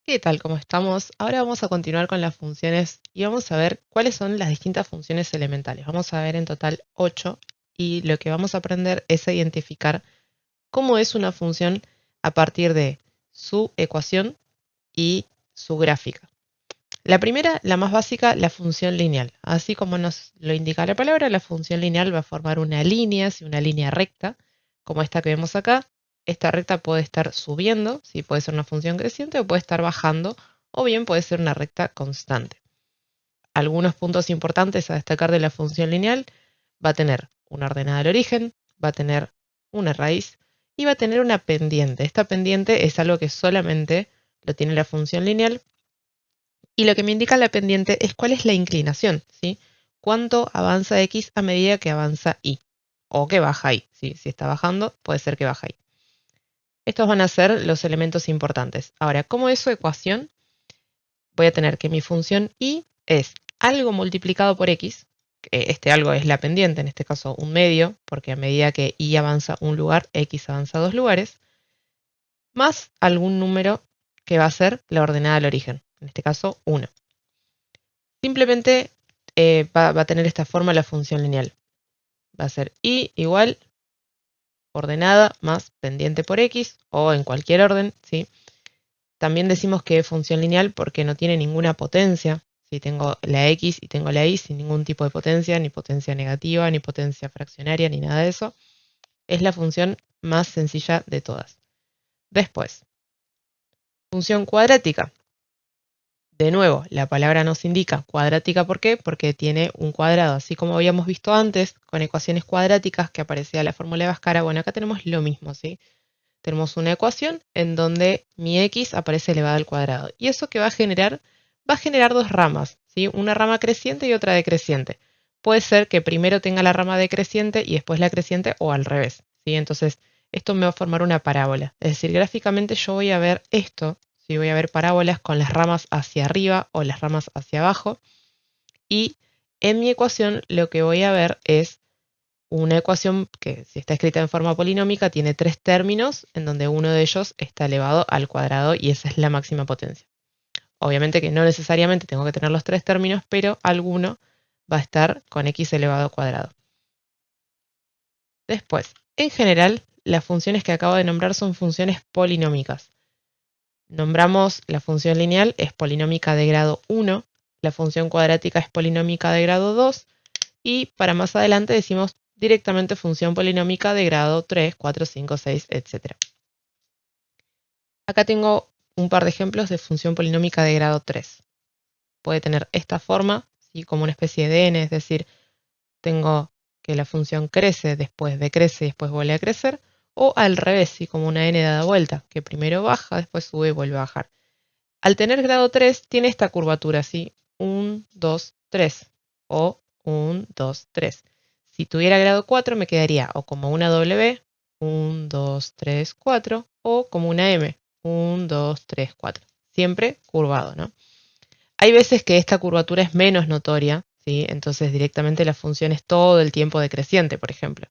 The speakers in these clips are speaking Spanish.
¿Qué tal? ¿Cómo estamos? Ahora vamos a continuar con las funciones y vamos a ver cuáles son las distintas funciones elementales. Vamos a ver en total 8 y lo que vamos a aprender es a identificar cómo es una función a partir de su ecuación y su gráfica. La primera, la más básica, la función lineal. Así como nos lo indica la palabra, la función lineal va a formar una línea, si una línea recta, como esta que vemos acá. Esta recta puede estar subiendo, si puede ser una función creciente, o puede estar bajando, o bien puede ser una recta constante. Algunos puntos importantes a destacar de la función lineal: va a tener una ordenada al origen, va a tener una raíz y va a tener una pendiente. Esta pendiente es algo que solamente lo tiene la función lineal. Y lo que me indica la pendiente es cuál es la inclinación, ¿sí? Cuánto avanza X a medida que avanza Y. O que baja Y, ¿sí? Si está bajando, puede ser que baja Y. Estos van a ser los elementos importantes. Ahora, como es su ecuación, voy a tener que mi función Y es algo multiplicado por X. Este algo es la pendiente, en este caso un medio, porque a medida que Y avanza un lugar, X avanza dos lugares, más algún número que va a ser la ordenada al origen, en este caso 1. Simplemente va a tener esta forma la función lineal. Va a ser y igual ordenada más pendiente por x, o en cualquier orden, ¿sí? También decimos que es función lineal porque no tiene ninguna potencia. Si tengo la x y tengo la y sin ningún tipo de potencia, ni potencia negativa, ni potencia fraccionaria, ni nada de eso. Es la función más sencilla de todas. Después, función cuadrática. De nuevo, la palabra nos indica cuadrática. ¿Por qué? Porque tiene un cuadrado. Así como habíamos visto antes con ecuaciones cuadráticas que aparecía la fórmula de Bhaskara, bueno, acá tenemos lo mismo, ¿sí? Tenemos una ecuación en donde mi x aparece elevada al cuadrado. ¿Y eso qué va a generar? Va a generar dos ramas, ¿sí? Una rama creciente y otra decreciente. Puede ser que primero tenga la rama decreciente y después la creciente, o al revés, ¿sí? Entonces, esto me va a formar una parábola. Es decir, gráficamente yo voy a ver esto, ¿sí? Voy a ver parábolas con las ramas hacia arriba o las ramas hacia abajo. Y en mi ecuación lo que voy a ver es una ecuación que, si está escrita en forma polinómica, tiene tres términos en donde uno de ellos está elevado al cuadrado y esa es la máxima potencia. Obviamente que no necesariamente tengo que tener los tres términos, pero alguno va a estar con x elevado al cuadrado. Después, en general, las funciones que acabo de nombrar son funciones polinómicas. Nombramos la función lineal, es polinómica de grado 1, la función cuadrática es polinómica de grado 2, y para más adelante decimos directamente función polinómica de grado 3, 4, 5, 6, etc. Acá tengo un par de ejemplos de función polinómica de grado 3. Puede tener esta forma, ¿sí? Como una especie de n, es decir, tengo que la función crece, después decrece y después vuelve a crecer, o al revés, ¿sí? Como una n dada vuelta, que primero baja, después sube y vuelve a bajar. Al tener grado 3 tiene esta curvatura, ¿sí? 1, 2, 3, o 1, 2, 3. Si tuviera grado 4 me quedaría o como una W, 1, 2, 3, 4, o como una M, 1, 2, 3, 4. Siempre curvado, ¿no? Hay veces que esta curvatura es menos notoria, ¿sí? Entonces directamente la función es todo el tiempo decreciente, por ejemplo.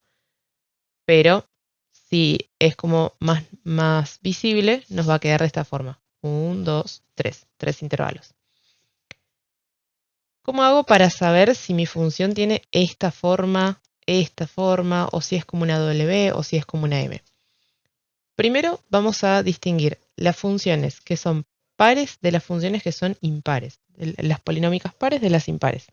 Pero si es como más visible, nos va a quedar de esta forma. 1, 2, 3. Tres intervalos. ¿Cómo hago para saber si mi función tiene esta forma, o si es como una W o si es como una M? Primero vamos a distinguir las funciones que son pares de las funciones que son impares. Las polinómicas pares de las impares.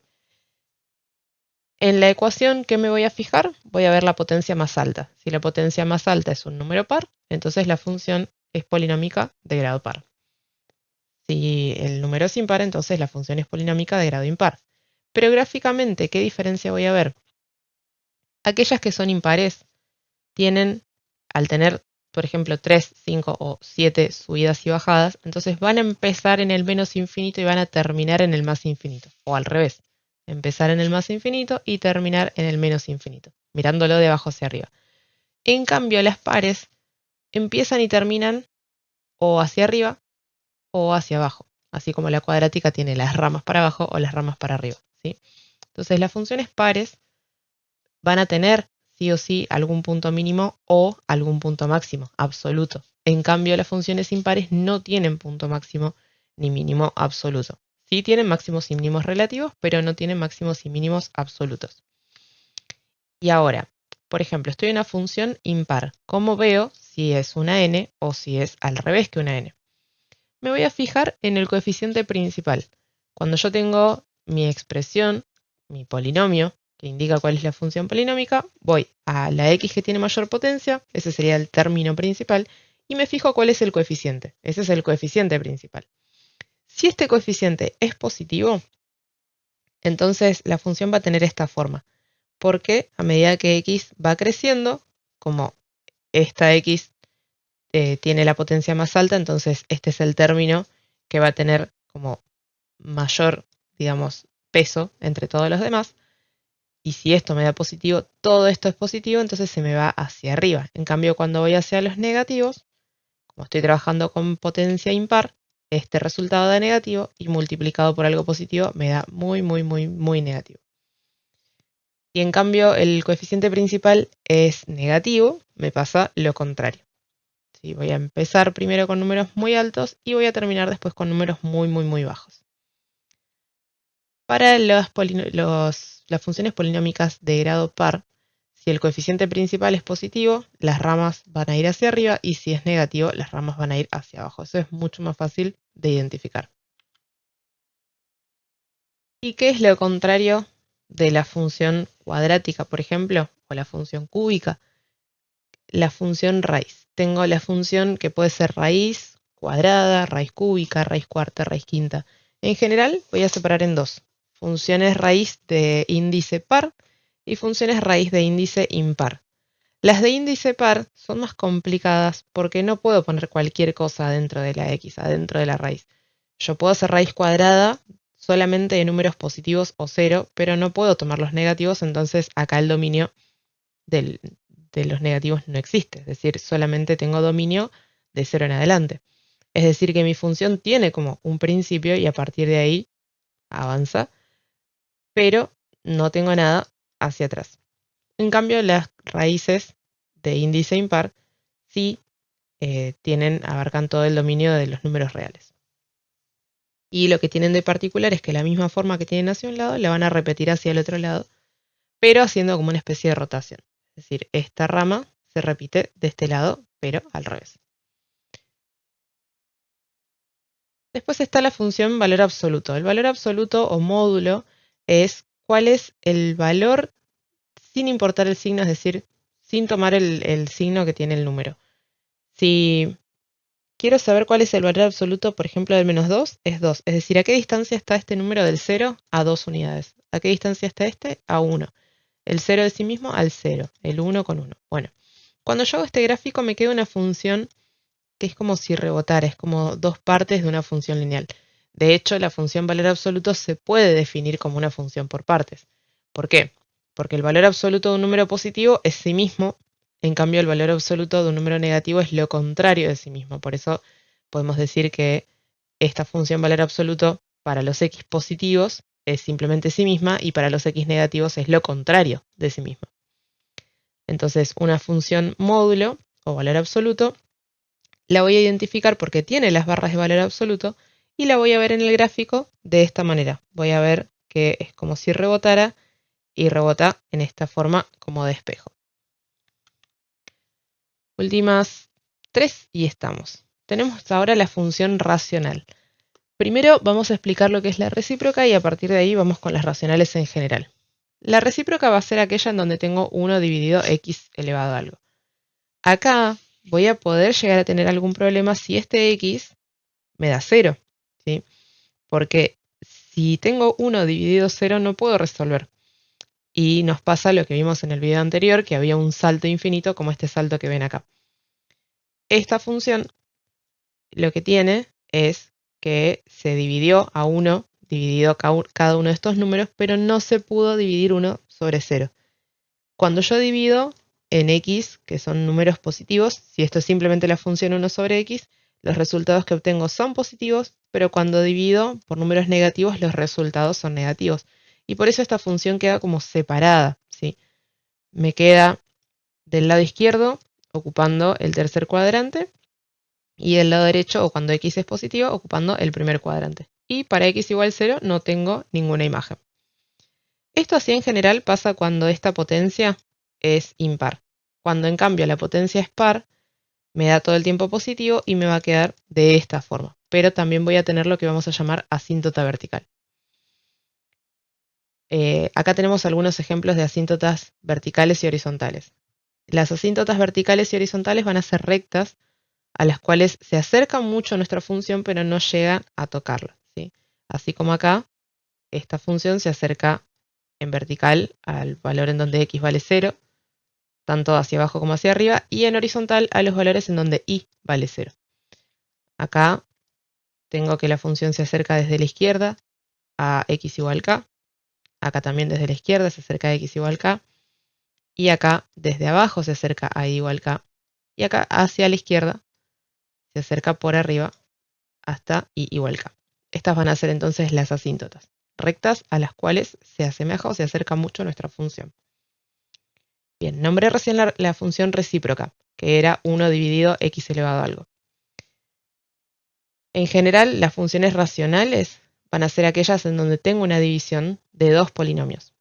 En la ecuación que me voy a fijar, voy a ver la potencia más alta. Si la potencia más alta es un número par, entonces la función es polinómica de grado par. Si el número es impar, entonces la función es polinómica de grado impar. Pero gráficamente, ¿qué diferencia voy a ver? Aquellas que son impares tienen, al tener, por ejemplo, 3, 5 o 7 subidas y bajadas, entonces van a empezar en el menos infinito y van a terminar en el más infinito. O al revés, empezar en el más infinito y terminar en el menos infinito, mirándolo de abajo hacia arriba. En cambio, las pares empiezan y terminan o hacia arriba o hacia abajo, así como la cuadrática tiene las ramas para abajo o las ramas para arriba, ¿sí? Entonces las funciones pares van a tener sí o sí algún punto mínimo o algún punto máximo absoluto. En cambio, las funciones impares no tienen punto máximo ni mínimo absoluto. Sí tienen máximos y mínimos relativos, pero no tienen máximos y mínimos absolutos. Y ahora, por ejemplo, estoy en una función impar. ¿Cómo veo si es una n o si es al revés que una n? Me voy a fijar en el coeficiente principal. Cuando yo tengo mi expresión, mi polinomio, que indica cuál es la función polinómica, voy a la x que tiene mayor potencia, ese sería el término principal, y me fijo cuál es el coeficiente. Ese es el coeficiente principal. Si este coeficiente es positivo, entonces la función va a tener esta forma, porque a medida que x va creciendo, como esta x tiene la potencia más alta, entonces este es el término que va a tener como mayor, digamos, peso entre todos los demás. Y si esto me da positivo, todo esto es positivo, entonces se me va hacia arriba. En cambio, cuando voy hacia los negativos, como estoy trabajando con potencia impar, este resultado da negativo y multiplicado por algo positivo me da muy, muy, muy, muy negativo. Y en cambio, el coeficiente principal es negativo, me pasa lo contrario. ¿Sí? Voy a empezar primero con números muy altos y voy a terminar después con números muy, muy, muy bajos. Para las funciones polinómicas de grado par, si el coeficiente principal es positivo, las ramas van a ir hacia arriba y si es negativo, las ramas van a ir hacia abajo. Eso es mucho más fácil de identificar. ¿Y qué es lo contrario de la función cuadrática, por ejemplo, o la función cúbica? La función raíz. Tengo la función que puede ser raíz cuadrada, raíz cúbica, raíz cuarta, raíz quinta. En general voy a separar en dos. Funciones raíz de índice par y funciones raíz de índice impar. Las de índice par son más complicadas porque no puedo poner cualquier cosa dentro de la x, adentro de la raíz. Yo puedo hacer raíz cuadrada solamente de números positivos o cero, pero no puedo tomar los negativos, entonces acá el dominio de los negativos no existe. Es decir, solamente tengo dominio de cero en adelante. Es decir, que mi función tiene como un principio y a partir de ahí avanza, pero no tengo nada hacia atrás. En cambio, las raíces de índice impar sí abarcan todo el dominio de los números reales. Y lo que tienen de particular es que la misma forma que tienen hacia un lado la van a repetir hacia el otro lado, pero haciendo como una especie de rotación. Es decir, esta rama se repite de este lado, pero al revés. Después está la función valor absoluto. El valor absoluto o módulo es cuál es el valor sin importar el signo, es decir, sin tomar el signo que tiene el número. Si quiero saber cuál es el valor absoluto, por ejemplo, del menos 2, es 2. Es decir, ¿a qué distancia está este número del 0 a 2 unidades? ¿A qué distancia está este? A 1. El 0 de sí mismo al 0. El 1 con 1. Bueno, cuando yo hago este gráfico me queda una función que es como si rebotara, es como dos partes de una función lineal. De hecho, la función valor absoluto se puede definir como una función por partes. ¿Por qué? Porque el valor absoluto de un número positivo es sí mismo, en cambio el valor absoluto de un número negativo es lo contrario de sí mismo. Por eso podemos decir que esta función valor absoluto para los x positivos es simplemente sí misma y para los x negativos es lo contrario de sí misma. Entonces, una función módulo o valor absoluto la voy a identificar porque tiene las barras de valor absoluto y la voy a ver en el gráfico de esta manera. Voy a ver que es como si rebotara y rebota en esta forma como de espejo. Últimas tres y estamos. Tenemos ahora la función racional. Primero vamos a explicar lo que es la recíproca y a partir de ahí vamos con las racionales en general. La recíproca va a ser aquella en donde tengo 1 dividido x elevado a algo. Acá voy a poder llegar a tener algún problema si este x me da 0, ¿sí? Porque si tengo 1 dividido 0 no puedo resolver. Y nos pasa lo que vimos en el video anterior, que había un salto infinito como este salto que ven acá. Esta función lo que tiene es que se dividió a 1, dividido cada uno de estos números, pero no se pudo dividir 1 sobre 0. Cuando yo divido en x, que son números positivos, si esto es simplemente la función 1 sobre x, los resultados que obtengo son positivos, pero cuando divido por números negativos, los resultados son negativos. Y por eso esta función queda como separada, ¿sí? Me queda del lado izquierdo, ocupando el tercer cuadrante, Y del lado derecho, o cuando x es positivo, ocupando el primer cuadrante. Y para x igual 0 no tengo ninguna imagen. Esto así en general pasa cuando esta potencia es impar. Cuando en cambio la potencia es par, me da todo el tiempo positivo y me va a quedar de esta forma. Pero también voy a tener lo que vamos a llamar asíntota vertical. Acá tenemos algunos ejemplos de asíntotas verticales y horizontales. Las asíntotas verticales y horizontales van a ser rectas a las cuales se acerca mucho a nuestra función, pero no llega a tocarla, ¿sí? Así como acá, esta función se acerca en vertical al valor en donde x vale 0, tanto hacia abajo como hacia arriba, y en horizontal a los valores en donde y vale 0. Acá tengo que la función se acerca desde la izquierda a x igual k, acá también desde la izquierda se acerca a x igual k, y acá desde abajo se acerca a y igual k, y acá hacia la izquierda se acerca por arriba hasta y igual k. Estas van a ser entonces las asíntotas, rectas a las cuales se asemeja o se acerca mucho nuestra función. Bien, nombré recién la función recíproca, que era 1 dividido x elevado a algo. En general, las funciones racionales van a ser aquellas en donde tengo una división de dos polinomios.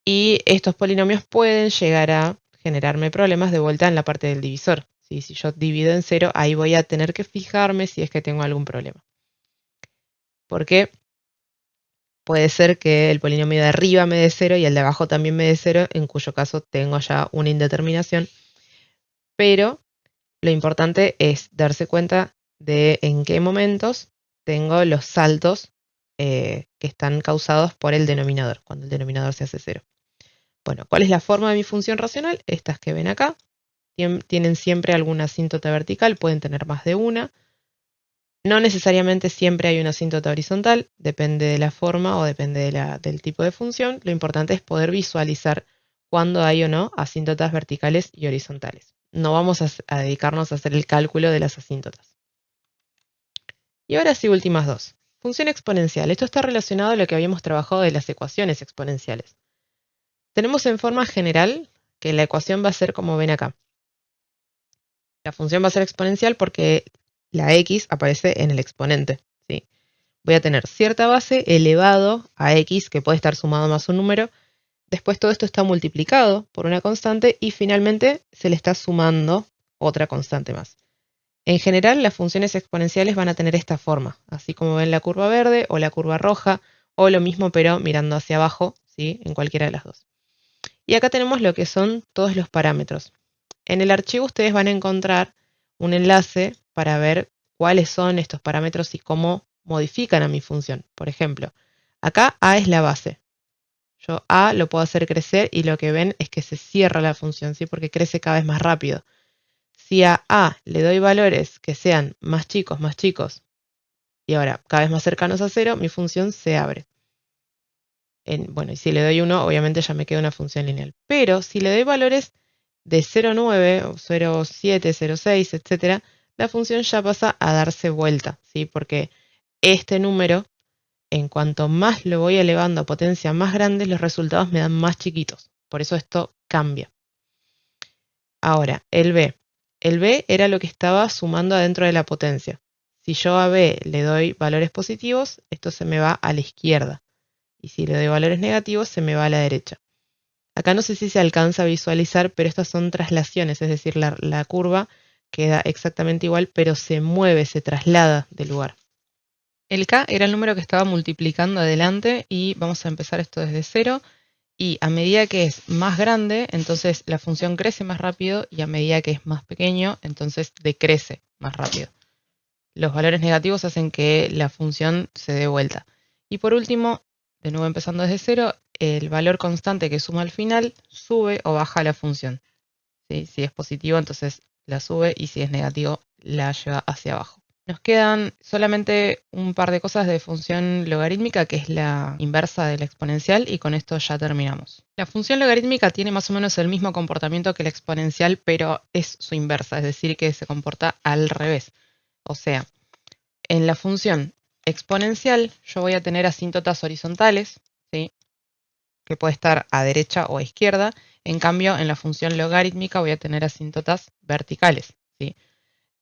Y estos polinomios pueden llegar a generarme problemas de vuelta en la parte del divisor. ¿Sí? Si yo divido en 0, ahí voy a tener que fijarme si es que tengo algún problema. Porque puede ser que el polinomio de arriba me dé 0 y el de abajo también me dé 0, en cuyo caso tengo ya una indeterminación. Pero lo importante es darse cuenta de en qué momentos tengo los saltos que están causados por el denominador, cuando el denominador se hace 0. Bueno, ¿cuál es la forma de mi función racional? Estas que ven acá. Tienen siempre alguna asíntota vertical, pueden tener más de una. No necesariamente siempre hay una asíntota horizontal, depende de la forma o depende del tipo de función. Lo importante es poder visualizar cuándo hay o no asíntotas verticales y horizontales. No vamos a dedicarnos a hacer el cálculo de las asíntotas. Y ahora sí, últimas dos. Función exponencial. Esto está relacionado a lo que habíamos trabajado de las ecuaciones exponenciales. Tenemos en forma general que la ecuación va a ser como ven acá. La función va a ser exponencial porque la x aparece en el exponente, ¿sí? Voy a tener cierta base elevado a x, que puede estar sumado más un número. Después todo esto está multiplicado por una constante y finalmente se le está sumando otra constante más. En general, las funciones exponenciales van a tener esta forma, así como ven la curva verde o la curva roja, o lo mismo pero mirando hacia abajo, ¿sí? En cualquiera de las dos. Y acá tenemos lo que son todos los parámetros. En el archivo ustedes van a encontrar un enlace para ver cuáles son estos parámetros y cómo modifican a mi función. Por ejemplo, acá A es la base. Yo A lo puedo hacer crecer y lo que ven es que se cierra la función, ¿sí? Porque crece cada vez más rápido. Si a A le doy valores que sean más chicos, y ahora cada vez más cercanos a 0, mi función se abre. Bueno, y si le doy 1, obviamente ya me queda una función lineal. Pero si le doy valores de 0,9 o 0,7, 0,6, etc., la función ya pasa a darse vuelta, ¿sí? Porque este número, en cuanto más lo voy elevando a potencia más grande, los resultados me dan más chiquitos. Por eso esto cambia. Ahora, el b. El b era lo que estaba sumando adentro de la potencia. Si yo a b le doy valores positivos, esto se me va a la izquierda. Y si le doy valores negativos, se me va a la derecha. Acá no sé si se alcanza a visualizar, pero estas son traslaciones, es decir, la curva queda exactamente igual, pero se mueve, se traslada de lugar. El k era el número que estaba multiplicando adelante y vamos a empezar esto desde 0. Y a medida que es más grande, entonces la función crece más rápido y a medida que es más pequeño, entonces decrece más rápido. Los valores negativos hacen que la función se dé vuelta. Y por último, de nuevo empezando desde 0, el valor constante que suma al final sube o baja la función. ¿Sí? Si es positivo, entonces la sube y si es negativo, la lleva hacia abajo. Nos quedan solamente un par de cosas de función logarítmica, que es la inversa de la exponencial, y con esto ya terminamos. La función logarítmica tiene más o menos el mismo comportamiento que la exponencial, pero es su inversa, es decir, que se comporta al revés. O sea, en la función exponencial yo voy a tener asíntotas horizontales, ¿sí? Que puede estar a derecha o a izquierda. En cambio, en la función logarítmica voy a tener asíntotas verticales, ¿sí?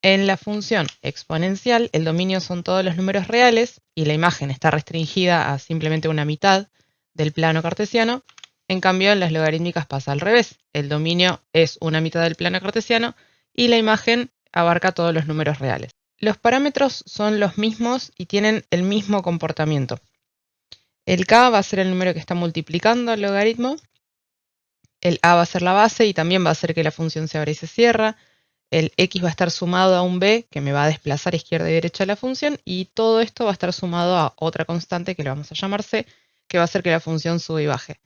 En la función exponencial, el dominio son todos los números reales y la imagen está restringida a simplemente una mitad del plano cartesiano. En cambio, en las logarítmicas pasa al revés. El dominio es una mitad del plano cartesiano y la imagen abarca todos los números reales. Los parámetros son los mismos y tienen el mismo comportamiento. El k va a ser el número que está multiplicando el logaritmo. El a va a ser la base y también va a hacer que la función se abre y se cierra. El x va a estar sumado a un b que me va a desplazar izquierda y derecha la función, y todo esto va a estar sumado a otra constante que le vamos a llamar c, que va a hacer que la función suba y baje.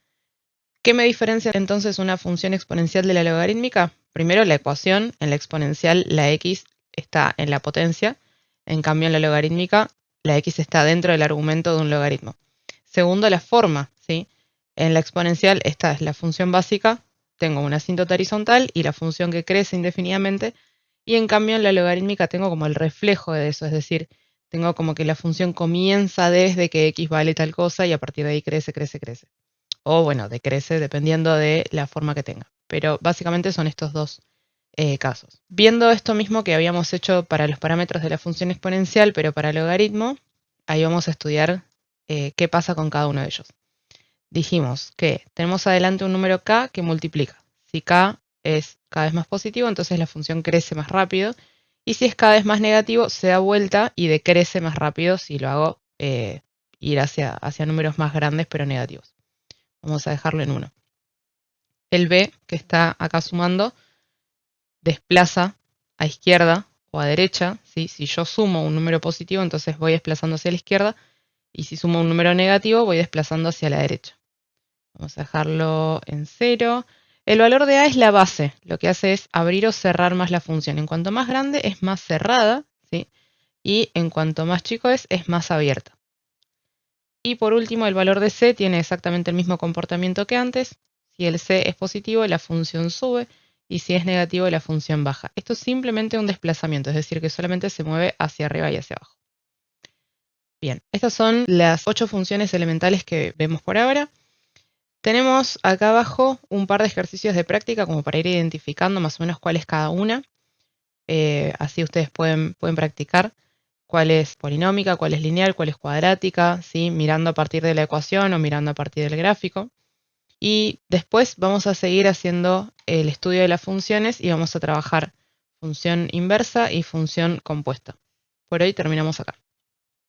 ¿Qué me diferencia entonces una función exponencial de la logarítmica? Primero, la ecuación. En la exponencial la x está en la potencia, en cambio en la logarítmica la x está dentro del argumento de un logaritmo. Segundo, la forma, ¿sí? En la exponencial esta es la función básica, tengo una asíntota horizontal y la función que crece indefinidamente, y en cambio en la logarítmica tengo como el reflejo de eso, es decir, tengo como que la función comienza desde que x vale tal cosa y a partir de ahí crece, crece, crece. O bueno, decrece dependiendo de la forma que tenga. Pero básicamente son estos dos casos. Viendo esto mismo que habíamos hecho para los parámetros de la función exponencial, pero para el logaritmo, ahí vamos a estudiar qué pasa con cada uno de ellos. Dijimos que tenemos adelante un número k que multiplica. Si k es cada vez más positivo, entonces la función crece más rápido. Y si es cada vez más negativo, se da vuelta y decrece más rápido si lo hago ir hacia números más grandes pero negativos. Vamos a dejarlo en 1. El b, que está acá sumando, desplaza a izquierda o a derecha, ¿sí? Si yo sumo un número positivo, entonces voy desplazando hacia la izquierda, y si sumo un número negativo, voy desplazando hacia la derecha. Vamos a dejarlo en 0. El valor de a es la base, lo que hace es abrir o cerrar más la función. En cuanto más grande es más cerrada, ¿sí? Y en cuanto más chico es más abierta. Y por último, el valor de c tiene exactamente el mismo comportamiento que antes. Si el c es positivo, la función sube, y si es negativo, la función baja. Esto es simplemente un desplazamiento, es decir, que solamente se mueve hacia arriba y hacia abajo. Bien, estas son las 8 funciones elementales que vemos por ahora. Tenemos acá abajo un par de ejercicios de práctica como para ir identificando más o menos cuál es cada una. Así ustedes pueden practicar cuál es polinómica, cuál es lineal, cuál es cuadrática, ¿sí? Mirando a partir de la ecuación o mirando a partir del gráfico. Y después vamos a seguir haciendo el estudio de las funciones y vamos a trabajar función inversa y función compuesta. Por hoy terminamos acá.